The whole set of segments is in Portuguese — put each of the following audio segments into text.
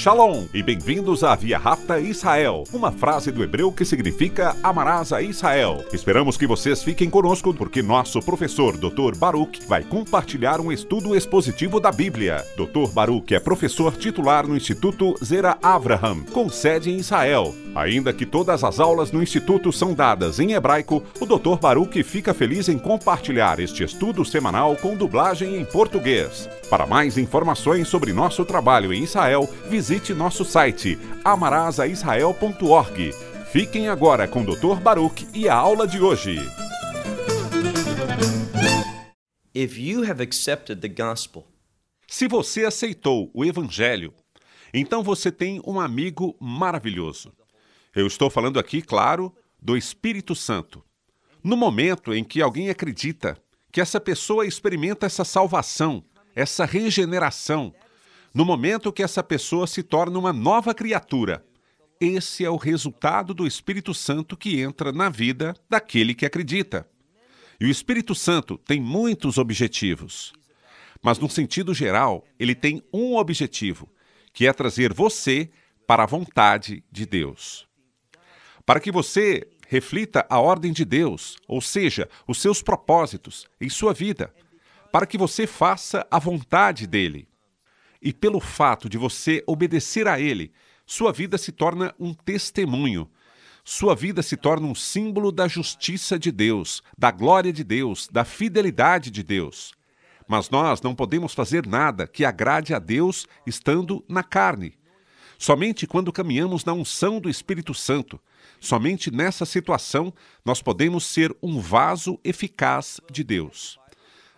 Shalom e bem-vindos a Via Rápida Israel, uma frase do hebreu que significa amarás a Israel. Esperamos que vocês fiquem conosco porque nosso professor Dr. Baruch vai compartilhar um estudo expositivo da Bíblia. Dr. Baruch é professor titular no Instituto Zera Avraham, com sede em Israel. Ainda que todas as aulas no Instituto são dadas em hebraico, o Dr. Baruch fica feliz em compartilhar este estudo semanal com dublagem em português. Para mais informações sobre nosso trabalho em Israel, visite nosso site amarasaisrael.org. Fiquem agora com o Dr. Baruch e a aula de hoje. If you have accepted the gospel, Se você aceitou o Evangelho, então você tem um amigo maravilhoso. Eu estou falando aqui, claro, do Espírito Santo. No momento em que alguém acredita que essa pessoa experimenta essa salvação, essa regeneração, no momento que essa pessoa se torna uma nova criatura, esse é o resultado do Espírito Santo que entra na vida daquele que acredita. E o Espírito Santo tem muitos objetivos, mas no sentido geral, ele tem um objetivo, que é trazer você para a vontade de Deus. Para que você reflita a ordem de Deus, ou seja, os seus propósitos em sua vida, para que você faça a vontade dele. E pelo fato de você obedecer a ele, sua vida se torna um testemunho. Sua vida se torna um símbolo da justiça de Deus, da glória de Deus, da fidelidade de Deus. Mas nós não podemos fazer nada que agrade a Deus estando na carne. Somente quando caminhamos na unção do Espírito Santo, somente nessa situação, nós podemos ser um vaso eficaz de Deus.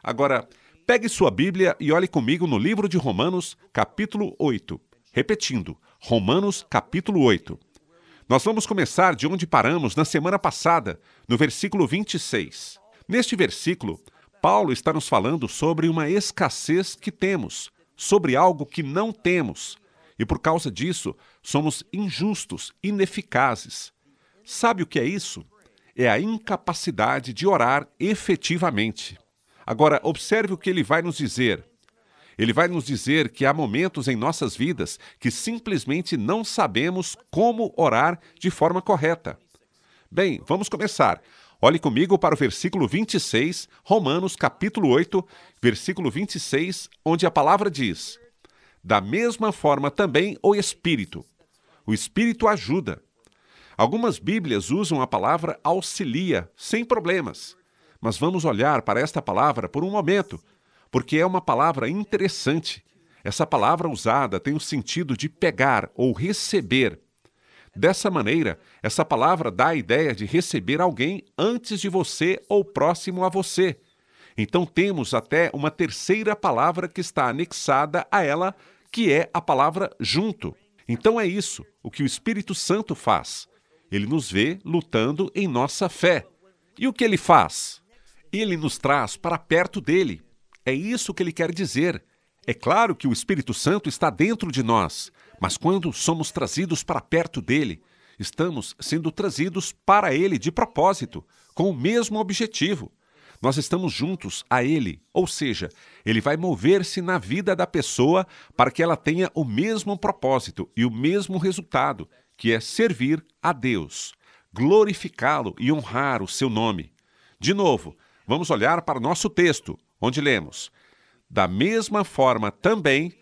Agora, pegue sua Bíblia e olhe comigo no livro de Romanos, capítulo 8. Repetindo, Romanos, capítulo 8. Nós vamos começar de onde paramos na semana passada, no versículo 26. Neste versículo, Paulo está nos falando sobre uma escassez que temos, sobre algo que não temos, e por causa disso, somos injustos, ineficazes. Sabe o que é isso? É a incapacidade de orar efetivamente. Agora, observe o que ele vai nos dizer. Ele vai nos dizer que há momentos em nossas vidas que simplesmente não sabemos como orar de forma correta. Bem, vamos começar. Olhe comigo para o versículo 26, Romanos capítulo 8, versículo 26, onde a palavra diz: da mesma forma também o Espírito. O Espírito ajuda. Algumas Bíblias usam a palavra auxilia, sem problemas. Mas vamos olhar para esta palavra por um momento, porque é uma palavra interessante. Essa palavra usada tem o sentido de pegar ou receber. Dessa maneira, essa palavra dá a ideia de receber alguém antes de você ou próximo a você. Então temos até uma terceira palavra que está anexada a ela, que é a palavra junto. Então é isso, o que o Espírito Santo faz. Ele nos vê lutando em nossa fé. E o que ele faz? Ele nos traz para perto dele. É isso que ele quer dizer. É claro que o Espírito Santo está dentro de nós, mas quando somos trazidos para perto dele, estamos sendo trazidos para ele de propósito, com o mesmo objetivo. Nós estamos juntos a ele, ou seja, ele vai mover-se na vida da pessoa para que ela tenha o mesmo propósito e o mesmo resultado, que é servir a Deus, glorificá-lo e honrar o seu nome. De novo, vamos olhar para o nosso texto, onde lemos: da mesma forma também,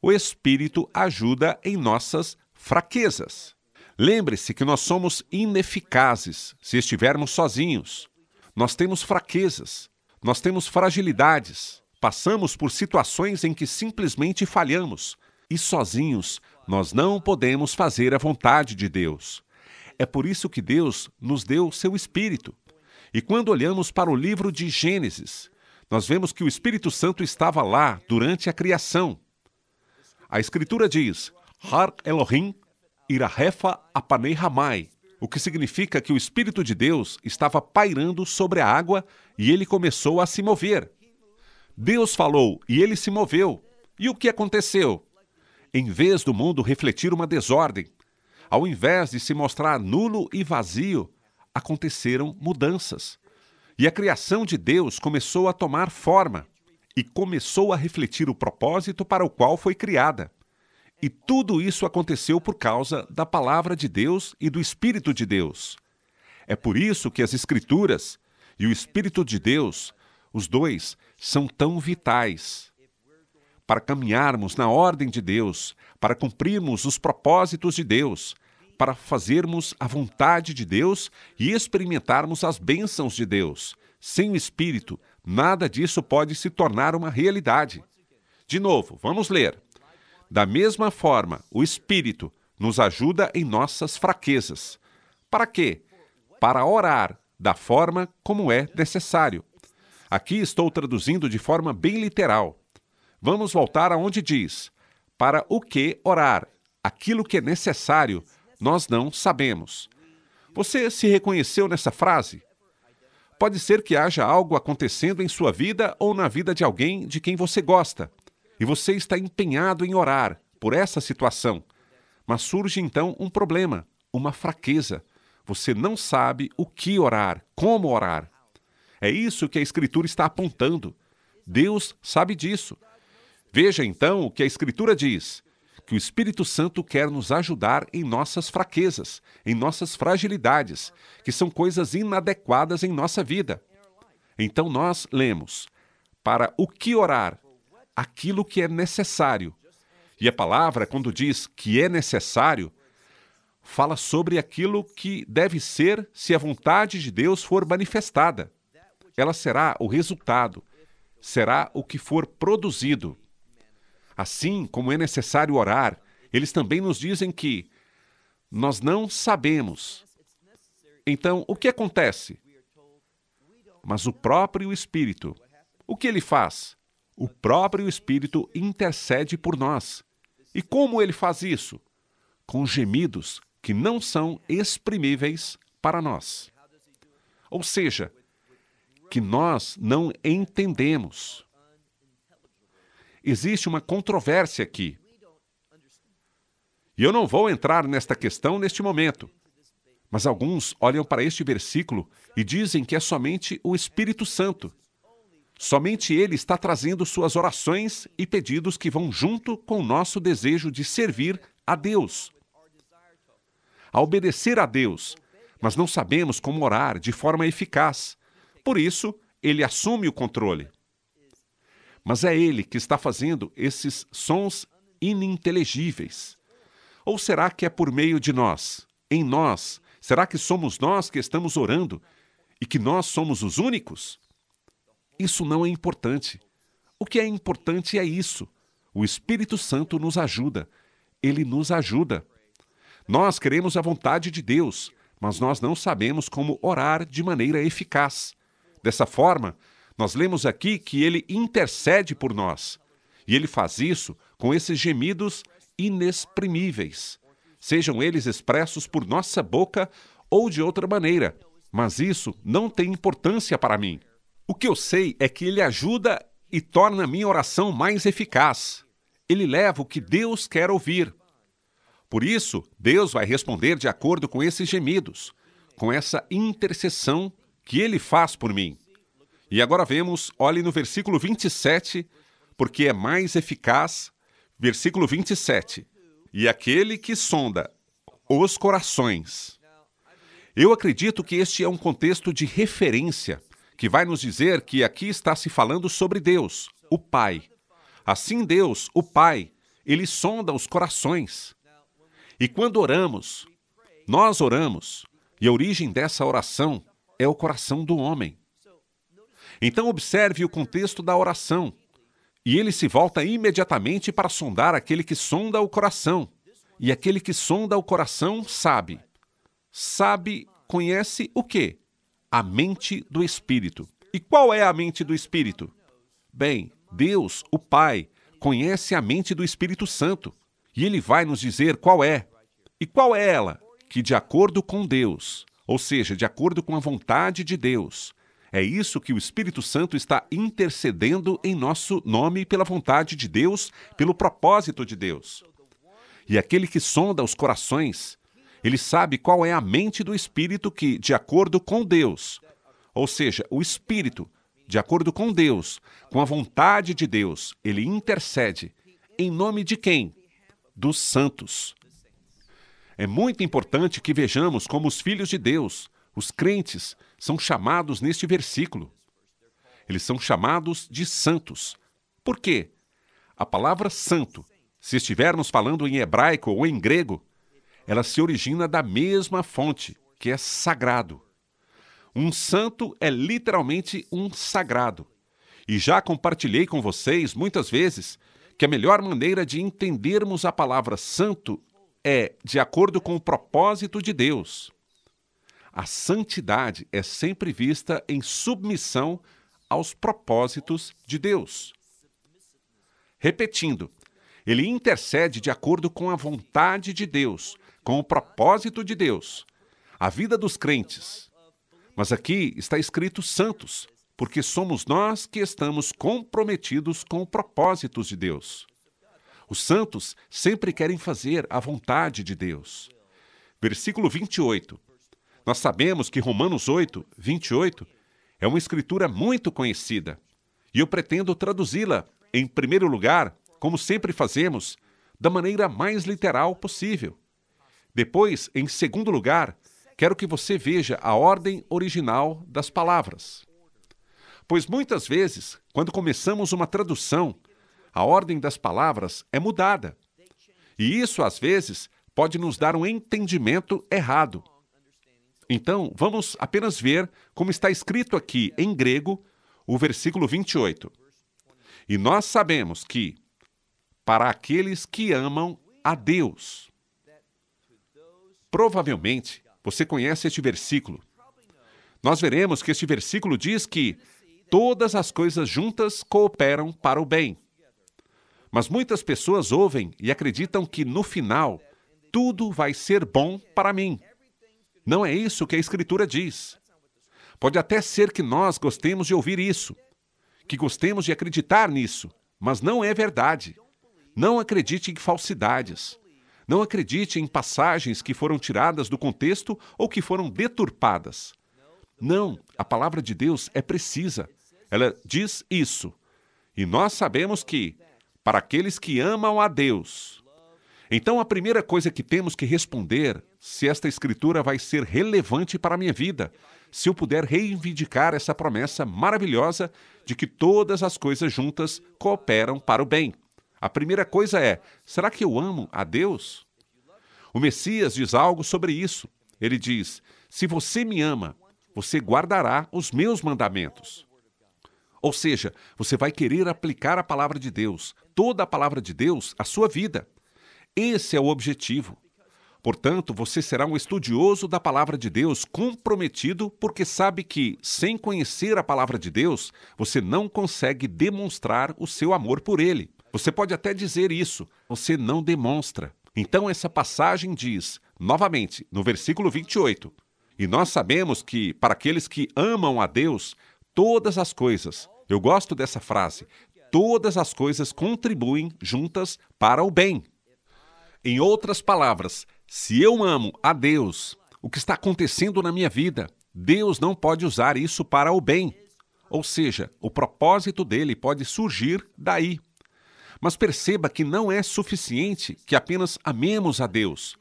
o Espírito ajuda em nossas fraquezas. Lembre-se que nós somos ineficazes se estivermos sozinhos. Nós temos fraquezas, nós temos fragilidades, passamos por situações em que simplesmente falhamos e sozinhos nós não podemos fazer a vontade de Deus. É por isso que Deus nos deu o seu Espírito. E quando olhamos para o livro de Gênesis, nós vemos que o Espírito Santo estava lá durante a criação. A Escritura diz: Har Elohim irahefa apanei hamai, o que significa que o Espírito de Deus estava pairando sobre a água e ele começou a se mover. Deus falou e ele se moveu. E o que aconteceu? Em vez do mundo refletir uma desordem, ao invés de se mostrar nulo e vazio, aconteceram mudanças. E a criação de Deus começou a tomar forma e começou a refletir o propósito para o qual foi criada. E tudo isso aconteceu por causa da palavra de Deus e do Espírito de Deus. É por isso que as Escrituras e o Espírito de Deus, os dois, são tão vitais. Para caminharmos na ordem de Deus, para cumprirmos os propósitos de Deus, para fazermos a vontade de Deus e experimentarmos as bênçãos de Deus. Sem o Espírito, nada disso pode se tornar uma realidade. De novo, vamos ler. Da mesma forma, o Espírito nos ajuda em nossas fraquezas. Para quê? Para orar da forma como é necessário. Aqui estou traduzindo de forma bem literal. Vamos voltar aonde diz: para o que orar? Aquilo que é necessário, nós não sabemos. Você se reconheceu nessa frase? Pode ser que haja algo acontecendo em sua vida ou na vida de alguém de quem você gosta, e você está empenhado em orar por essa situação. Mas surge então um problema, uma fraqueza. Você não sabe o que orar, como orar. É isso que a Escritura está apontando. Deus sabe disso. Veja então o que a Escritura diz, que o Espírito Santo quer nos ajudar em nossas fraquezas, em nossas fragilidades, que são coisas inadequadas em nossa vida. Então nós lemos: para o que orar? Aquilo que é necessário. E a palavra, quando diz que é necessário, fala sobre aquilo que deve ser se a vontade de Deus for manifestada. Ela será o resultado, será o que for produzido. Assim como é necessário orar, eles também nos dizem que nós não sabemos. Então, o que acontece? Mas o próprio Espírito, o que ele faz? O próprio Espírito intercede por nós. E como ele faz isso? Com gemidos que não são exprimíveis para nós. Ou seja, que nós não entendemos. Existe uma controvérsia aqui. E eu não vou entrar nesta questão neste momento. Mas alguns olham para este versículo e dizem que é somente o Espírito Santo. Somente ele está trazendo suas orações e pedidos que vão junto com o nosso desejo de servir a Deus. A obedecer a Deus, mas não sabemos como orar de forma eficaz. Por isso, ele assume o controle. Mas é ele que está fazendo esses sons ininteligíveis. Ou será que é por meio de nós? Em nós? Será que somos nós que estamos orando e que nós somos os únicos? Isso não é importante. O que é importante é isso. O Espírito Santo nos ajuda. Ele nos ajuda. Nós queremos a vontade de Deus, mas nós não sabemos como orar de maneira eficaz. Dessa forma, nós lemos aqui que ele intercede por nós. E ele faz isso com esses gemidos inexprimíveis, sejam eles expressos por nossa boca ou de outra maneira. Mas isso não tem importância para mim. O que eu sei é que ele ajuda e torna a minha oração mais eficaz. Ele leva o que Deus quer ouvir. Por isso, Deus vai responder de acordo com esses gemidos, com essa intercessão que ele faz por mim. E agora vemos, olhe no versículo 27, porque é mais eficaz. Versículo 27. E aquele que sonda os corações. Eu acredito que este é um contexto de referência, que vai nos dizer que aqui está se falando sobre Deus, o Pai. Assim Deus, o Pai, ele sonda os corações. E quando oramos, nós oramos, e a origem dessa oração é o coração do homem. Então observe o contexto da oração. E ele se volta imediatamente para sondar aquele que sonda o coração. E aquele que sonda o coração sabe. Sabe, conhece o quê? A mente do Espírito. E qual é a mente do Espírito? Bem, Deus, o Pai, conhece a mente do Espírito Santo. E ele vai nos dizer qual é. E qual é ela? Que de acordo com Deus, ou seja, de acordo com a vontade de Deus, é isso que o Espírito Santo está intercedendo em nosso nome pela vontade de Deus, pelo propósito de Deus. E aquele que sonda os corações, ele sabe qual é a mente do Espírito que, de acordo com Deus, ou seja, o Espírito, de acordo com Deus, com a vontade de Deus, ele intercede. Em nome de quem? dos santos. É muito importante que vejamos como os filhos de Deus, os crentes, são chamados neste versículo. Eles são chamados de santos. Por quê? A palavra santo, se estivermos falando em hebraico ou em grego, ela se origina da mesma fonte, que é sagrado. Um santo é literalmente um sagrado. E já compartilhei com vocês muitas vezes que a melhor maneira de entendermos a palavra santo é de acordo com o propósito de Deus. A santidade é sempre vista em submissão aos propósitos de Deus. Repetindo, ele intercede de acordo com a vontade de Deus, com o propósito de Deus, a vida dos crentes. Mas aqui está escrito santos, porque somos nós que estamos comprometidos com os propósitos de Deus. Os santos sempre querem fazer a vontade de Deus. Versículo 28. Nós sabemos que Romanos 8, 28, é uma escritura muito conhecida. E eu pretendo traduzi-la, em primeiro lugar, como sempre fazemos, da maneira mais literal possível. Depois, em segundo lugar, quero que você veja a ordem original das palavras. Pois muitas vezes, quando começamos uma tradução, a ordem das palavras é mudada. E isso, às vezes, pode nos dar um entendimento errado. Então, vamos apenas ver como está escrito aqui em grego o versículo 28. E nós sabemos que, para aqueles que amam a Deus. Provavelmente, você conhece este versículo. Nós veremos que este versículo diz que todas as coisas juntas cooperam para o bem. Mas muitas pessoas ouvem e acreditam que, no final, tudo vai ser bom para mim. Não é isso que a Escritura diz. Pode até ser que nós gostemos de ouvir isso, que gostemos de acreditar nisso, mas não é verdade. Não acredite em falsidades. Não acredite em passagens que foram tiradas do contexto ou que foram deturpadas. Não, a palavra de Deus é precisa. Ela diz isso. E nós sabemos que, para aqueles que amam a Deus. Então, a primeira coisa que temos que responder, se esta escritura vai ser relevante para a minha vida, se eu puder reivindicar essa promessa maravilhosa de que todas as coisas juntas cooperam para o bem. A primeira coisa é, será que eu amo a Deus? O Messias diz algo sobre isso. Ele diz, se você me ama, você guardará os meus mandamentos. Ou seja, você vai querer aplicar a palavra de Deus, toda a palavra de Deus, à sua vida. Esse é o objetivo. Portanto, você será um estudioso da palavra de Deus comprometido, porque sabe que, sem conhecer a palavra de Deus, você não consegue demonstrar o seu amor por ele. Você pode até dizer isso, você não demonstra. Então, essa passagem diz, novamente, no versículo 28, e nós sabemos que, para aqueles que amam a Deus, todas as coisas, eu gosto dessa frase, todas as coisas contribuem juntas para o bem. Em outras palavras, se eu amo a Deus, o que está acontecendo na minha vida, Deus não pode usar isso para o bem. Ou seja, o propósito dele pode surgir daí. Mas perceba que não é suficiente que apenas amemos a Deus.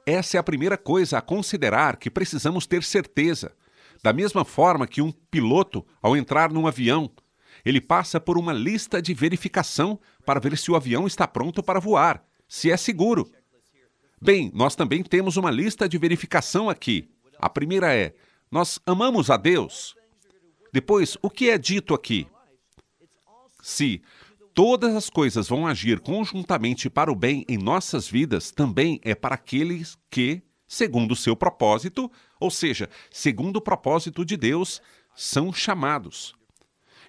Essa é a primeira coisa a considerar que precisamos ter certeza. Da mesma forma que um piloto, ao entrar num avião, ele passa por uma lista de verificação para ver se o avião está pronto para voar, se é seguro. Bem, nós também temos uma lista de verificação aqui. A primeira é, nós amamos a Deus. Depois, o que é dito aqui? Se todas as coisas vão agir conjuntamente para o bem em nossas vidas, também é para aqueles que, segundo o seu propósito, ou seja, segundo o propósito de Deus, são chamados.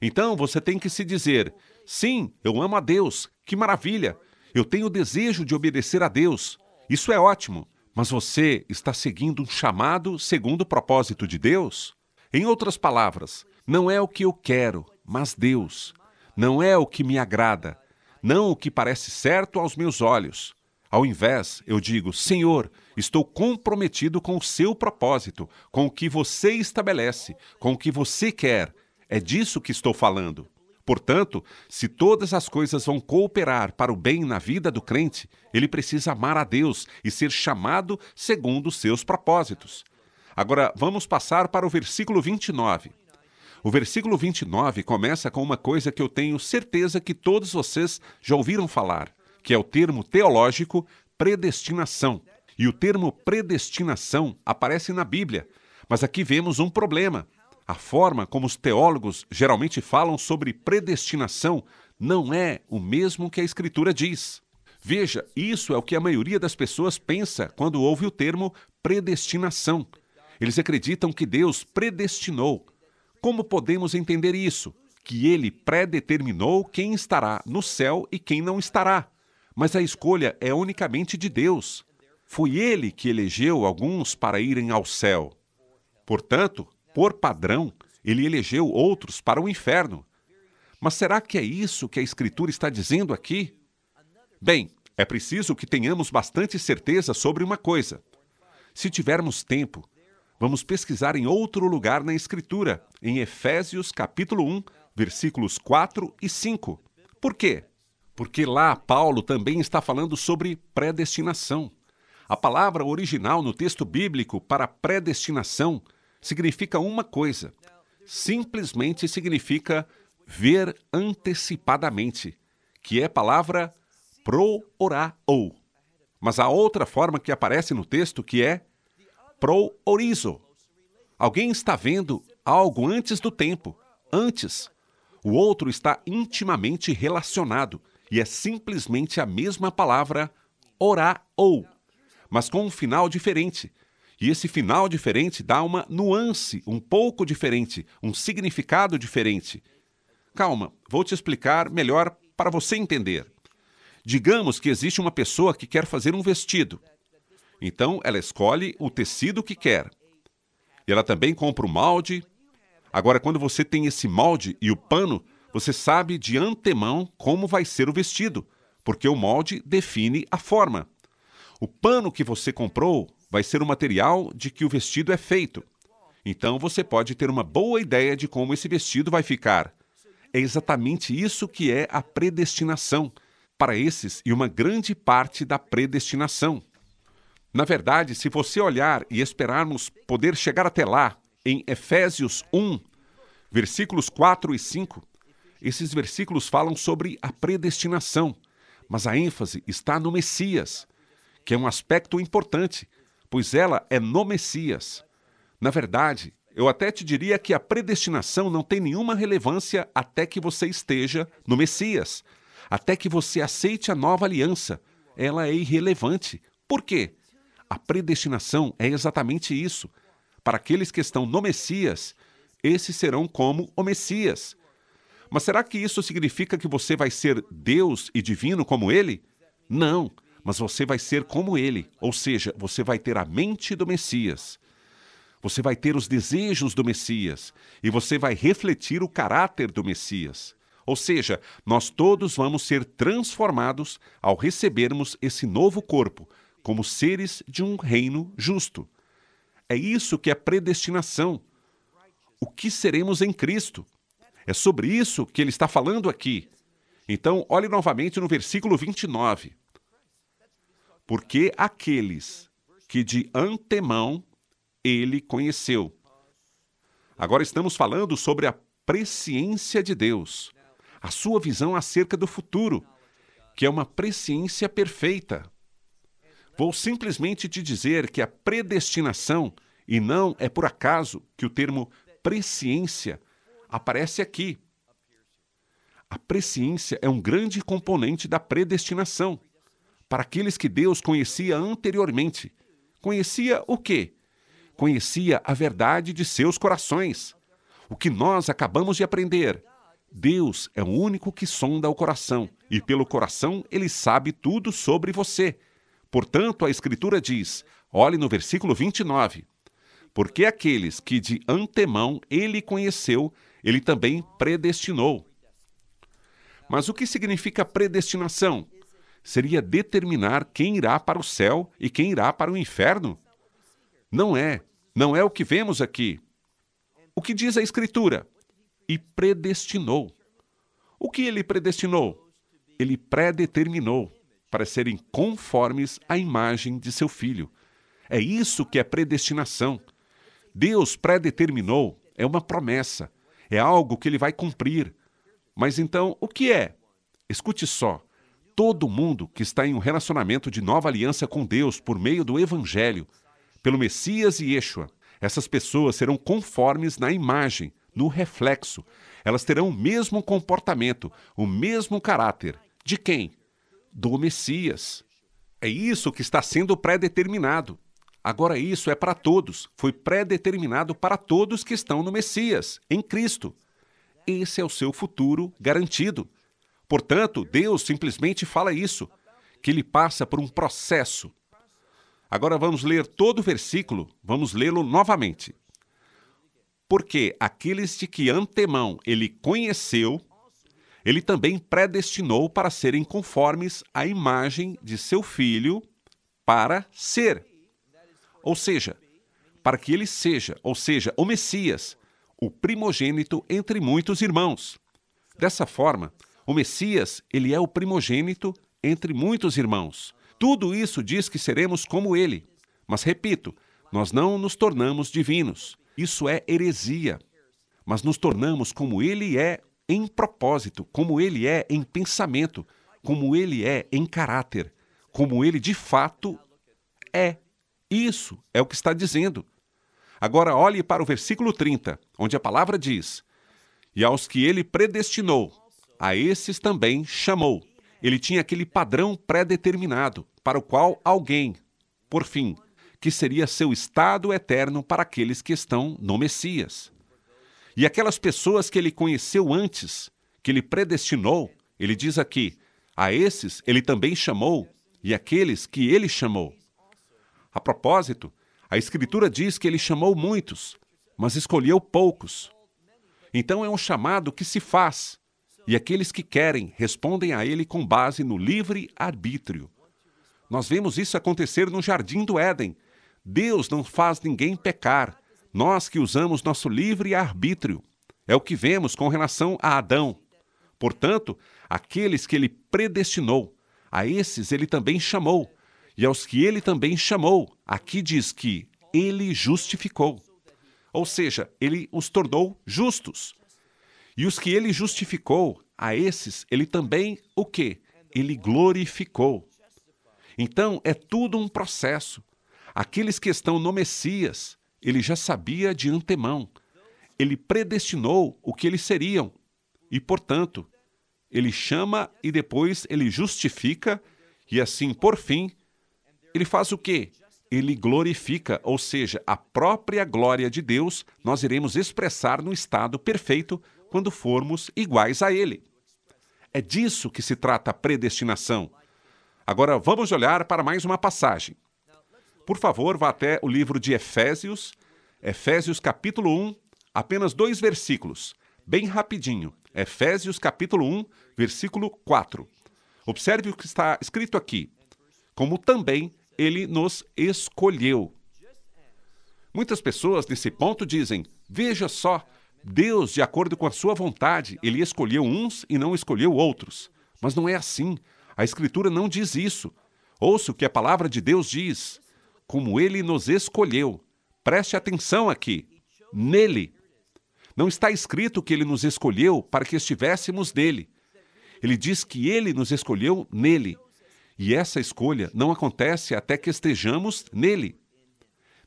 Então, você tem que se dizer, sim, eu amo a Deus, que maravilha, eu tenho o desejo de obedecer a Deus, isso é ótimo, mas você está seguindo um chamado segundo o propósito de Deus? Em outras palavras, não é o que eu quero, mas Deus. Não é o que me agrada, não o que parece certo aos meus olhos. Ao invés, eu digo, Senhor, estou comprometido com o seu propósito, com o que você estabelece, com o que você quer. É disso que estou falando. Portanto, se todas as coisas vão cooperar para o bem na vida do crente, ele precisa amar a Deus e ser chamado segundo os seus propósitos. Agora, vamos passar para o versículo 29. O versículo 29 começa com uma coisa que eu tenho certeza que todos vocês já ouviram falar, que é o termo teológico predestinação. E o termo predestinação aparece na Bíblia, mas aqui vemos um problema. A forma como os teólogos geralmente falam sobre predestinação não é o mesmo que a Escritura diz. Veja, isso é o que a maioria das pessoas pensa quando ouve o termo predestinação. Eles acreditam que Deus predestinou. Como podemos entender isso? Que Ele predeterminou quem estará no céu e quem não estará. Mas a escolha é unicamente de Deus. Foi Ele que elegeu alguns para irem ao céu. Portanto, por padrão, Ele elegeu outros para o inferno. Mas será que é isso que a Escritura está dizendo aqui? Bem, é preciso que tenhamos bastante certeza sobre uma coisa. Se tivermos tempo, vamos pesquisar em outro lugar na Escritura, em Efésios capítulo 1, versículos 4 e 5. Por quê? Porque lá Paulo também está falando sobre predestinação. A palavra original no texto bíblico para predestinação significa uma coisa. Simplesmente significa ver antecipadamente, que é a palavra pro-orá-ou. Mas há outra forma que aparece no texto que é pro-orizo. Alguém está vendo algo antes do tempo, antes. O outro está intimamente relacionado e é simplesmente a mesma palavra orá-ou, mas com um final diferente. E esse final diferente dá uma nuance um pouco diferente, um significado diferente. Calma, vou te explicar melhor para você entender. Digamos que existe uma pessoa que quer fazer um vestido. Então, ela escolhe o tecido que quer. E ela também compra o molde. Agora, quando você tem esse molde e o pano, você sabe de antemão como vai ser o vestido, porque o molde define a forma. O pano que você comprou vai ser o material de que o vestido é feito. Então, você pode ter uma boa ideia de como esse vestido vai ficar. É exatamente isso que é a predestinação, para esses e uma grande parte da predestinação. Na verdade, se você olhar e esperarmos poder chegar até lá, em Efésios 1, versículos 4 e 5, esses versículos falam sobre a predestinação, mas a ênfase está no Messias, que é um aspecto importante, pois ela é no Messias. Na verdade, eu até te diria que a predestinação não tem nenhuma relevância até que você esteja no Messias, até que você aceite a nova aliança. Ela é irrelevante. Por quê? A predestinação é exatamente isso. Para aqueles que estão no Messias, esses serão como o Messias. Mas será que isso significa que você vai ser Deus e divino como Ele? Não, mas você vai ser como Ele, ou seja, você vai ter a mente do Messias. Você vai ter os desejos do Messias e você vai refletir o caráter do Messias. Ou seja, nós todos vamos ser transformados ao recebermos esse novo corpo, como seres de um reino justo. É isso que é predestinação. O que seremos em Cristo? É sobre isso que ele está falando aqui. Então, olhe novamente no versículo 29. Porque aqueles que de antemão ele conheceu. Agora estamos falando sobre a presciência de Deus, a sua visão acerca do futuro, que é uma presciência perfeita. Vou simplesmente te dizer que a predestinação, e não é por acaso que o termo presciência aparece aqui. A presciência é um grande componente da predestinação. Para aqueles que Deus conhecia anteriormente. Conhecia o quê? Conhecia a verdade de seus corações. O que nós acabamos de aprender. Deus é o único que sonda o coração, e pelo coração ele sabe tudo sobre você. Portanto, a Escritura diz, olhe no versículo 29, porque aqueles que de antemão ele conheceu, ele também predestinou. Mas o que significa predestinação? Seria determinar quem irá para o céu e quem irá para o inferno? Não é o que vemos aqui. O que diz a Escritura? E predestinou. O que ele predestinou? Ele predeterminou para serem conformes à imagem de seu Filho. É isso que é predestinação. Deus predeterminou, é uma promessa, é algo que ele vai cumprir. Mas então, o que é? Escute só. Todo mundo que está em um relacionamento de nova aliança com Deus por meio do Evangelho, pelo Messias e Yeshua, essas pessoas serão conformes na imagem, no reflexo. Elas terão o mesmo comportamento, o mesmo caráter. De quem? Do Messias. É isso que está sendo predeterminado. Agora isso é para todos. Foi predeterminado para todos que estão no Messias, em Cristo. Esse é o seu futuro garantido. Portanto, Deus simplesmente fala isso, que ele passa por um processo. Agora vamos ler todo o versículo, vamos lê-lo novamente. Porque aqueles de que antemão ele conheceu, ele também predestinou para serem conformes à imagem de seu Filho, para ser. Ou seja, para que ele seja, ou seja, o Messias, o primogênito entre muitos irmãos. Dessa forma, o Messias, ele é o primogênito entre muitos irmãos. Tudo isso diz que seremos como ele. Mas, repito, nós não nos tornamos divinos. Isso é heresia. Mas nos tornamos como ele é em propósito, como ele é em pensamento, como ele é em caráter, como ele de fato é. Isso é o que está dizendo. Agora olhe para o versículo 30, onde a palavra diz: e aos que ele predestinou, a esses também chamou. Ele tinha aquele padrão pré-determinado, para o qual alguém, por fim, que seria seu estado eterno para aqueles que estão no Messias. E aquelas pessoas que ele conheceu antes, que ele predestinou, ele diz aqui, a esses ele também chamou, e aqueles que ele chamou. A propósito, a Escritura diz que ele chamou muitos, mas escolheu poucos. Então é um chamado que se faz, e aqueles que querem respondem a ele com base no livre-arbítrio. Nós vemos isso acontecer no Jardim do Éden. Deus não faz ninguém pecar, nós que usamos nosso livre-arbítrio. É o que vemos com relação a Adão. Portanto, aqueles que ele predestinou, a esses ele também chamou. E aos que ele também chamou, aqui diz que ele justificou. Ou seja, ele os tornou justos. E os que ele justificou, a esses ele também, o quê? Ele glorificou. Então, é tudo um processo. Aqueles que estão no Messias, ele já sabia de antemão. Ele predestinou o que eles seriam. E, portanto, ele chama e depois ele justifica, e assim, por fim, ele faz o quê? Ele glorifica, ou seja, a própria glória de Deus nós iremos expressar no estado perfeito quando formos iguais a ele. É disso que se trata a predestinação. Agora vamos olhar para mais uma passagem. Por favor, vá até o livro de Efésios, Efésios capítulo 1, apenas 2 versículos, bem rapidinho. Efésios capítulo 1, versículo 4. Observe o que está escrito aqui. Como também ele nos escolheu. Muitas pessoas nesse ponto dizem, veja só, Deus, de acordo com a sua vontade, ele escolheu uns e não escolheu outros. Mas não é assim. A Escritura não diz isso. Ouça o que a palavra de Deus diz. Como ele nos escolheu. Preste atenção aqui. Nele. Não está escrito que ele nos escolheu para que estivéssemos nele. Ele diz que ele nos escolheu nele. E essa escolha não acontece até que estejamos nele.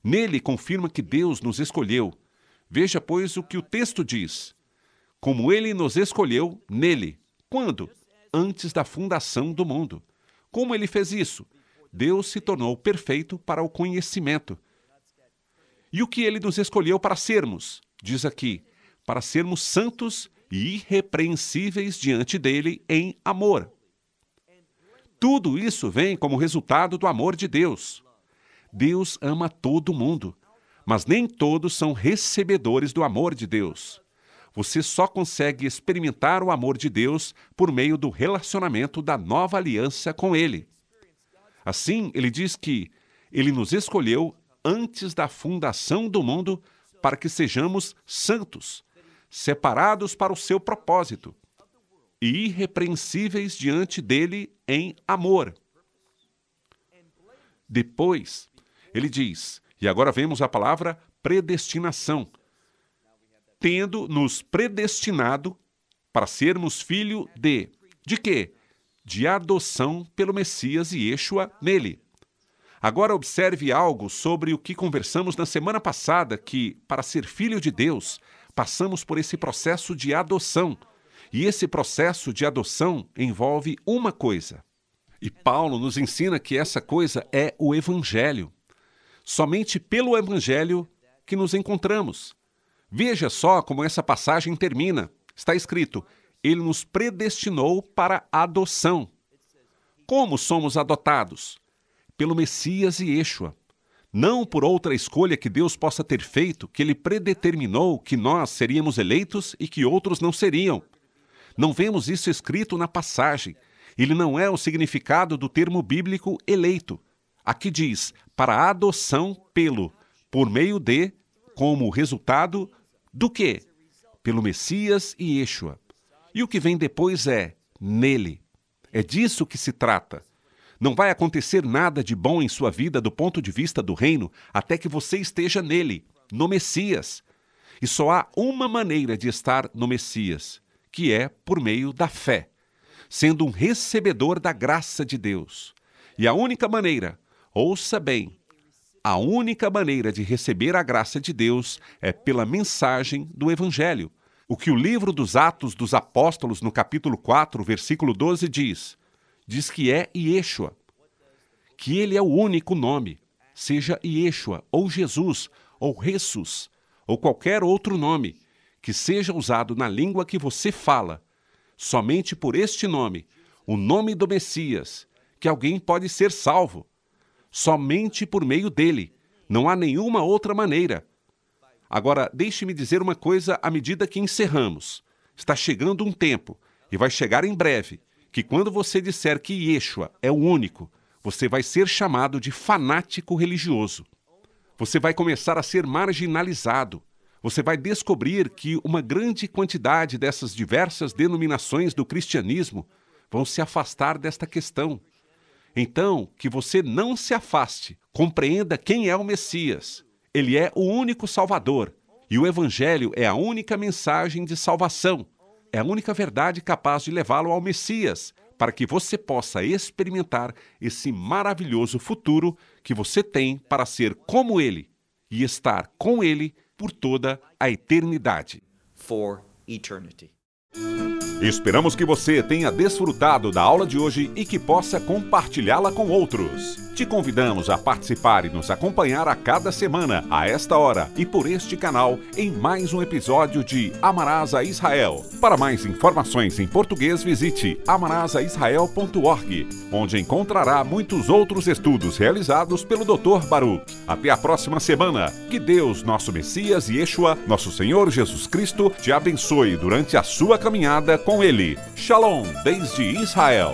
Nele confirma que Deus nos escolheu. Veja, pois, o que o texto diz. Como ele nos escolheu nele. Quando? Antes da fundação do mundo. Como ele fez isso? Deus se tornou perfeito para o conhecimento. E o que ele nos escolheu para sermos? Diz aqui, para sermos santos e irrepreensíveis diante dele em amor. Tudo isso vem como resultado do amor de Deus. Deus ama todo mundo, mas nem todos são recebedores do amor de Deus. Você só consegue experimentar o amor de Deus por meio do relacionamento da nova aliança com Ele. Assim, ele diz que ele nos escolheu antes da fundação do mundo para que sejamos santos, separados para o seu propósito. e irrepreensíveis diante dele em amor. Depois, ele diz, e agora vemos a palavra predestinação, tendo nos predestinado para sermos filho de quê? De adoção pelo Messias e Yeshua nele. Agora observe algo sobre o que conversamos na semana passada, que, para ser filho de Deus, passamos por esse processo de adoção. E esse processo de adoção envolve uma coisa. E Paulo nos ensina que essa coisa é o Evangelho. Somente pelo Evangelho que nos encontramos. Veja só como essa passagem termina. Está escrito, ele nos predestinou para a adoção. Como somos adotados? Pelo Messias e Yeshua. Não por outra escolha que Deus possa ter feito, que ele predeterminou que nós seríamos eleitos e que outros não seriam. Não vemos isso escrito na passagem. Ele não é o significado do termo bíblico eleito. Aqui diz, para a adoção por meio de, como resultado do quê? Pelo Messias e Yeshua. E o que vem depois é nele. É disso que se trata. Não vai acontecer nada de bom em sua vida do ponto de vista do reino até que você esteja nele, no Messias. E só há uma maneira de estar no Messias, que é por meio da fé, sendo um recebedor da graça de Deus. E a única maneira, ouça bem, a única maneira de receber a graça de Deus é pela mensagem do Evangelho. O que o livro dos Atos dos Apóstolos, no capítulo 4, versículo 12, diz que é Yeshua, que ele é o único nome, seja Yeshua, ou Jesus, ou Jesus, ou qualquer outro nome, que seja usado na língua que você fala. Somente por este nome, o nome do Messias, que alguém pode ser salvo. Somente por meio dele. Não há nenhuma outra maneira. Agora, deixe-me dizer uma coisa à medida que encerramos. Está chegando um tempo, e vai chegar em breve, que quando você disser que Yeshua é o único, você vai ser chamado de fanático religioso. Você vai começar a ser marginalizado. Você vai descobrir que uma grande quantidade dessas diversas denominações do cristianismo vão se afastar desta questão. Então, que você não se afaste, compreenda quem é o Messias. Ele é o único Salvador, e o Evangelho é a única mensagem de salvação. É a única verdade capaz de levá-lo ao Messias, para que você possa experimentar esse maravilhoso futuro que você tem para ser como ele e estar com ele por toda a eternidade. For eternity. Esperamos que você tenha desfrutado da aula de hoje e que possa compartilhá-la com outros. Te convidamos a participar e nos acompanhar a cada semana, a esta hora e por este canal, em mais um episódio de Amarás a Israel. Para mais informações em português, visite amarasaisrael.org, onde encontrará muitos outros estudos realizados pelo Dr. Baruch. Até a próxima semana. Que Deus, nosso Messias e Yeshua, nosso Senhor Jesus Cristo, te abençoe durante a sua caminhada com Ele. Shalom, desde Israel.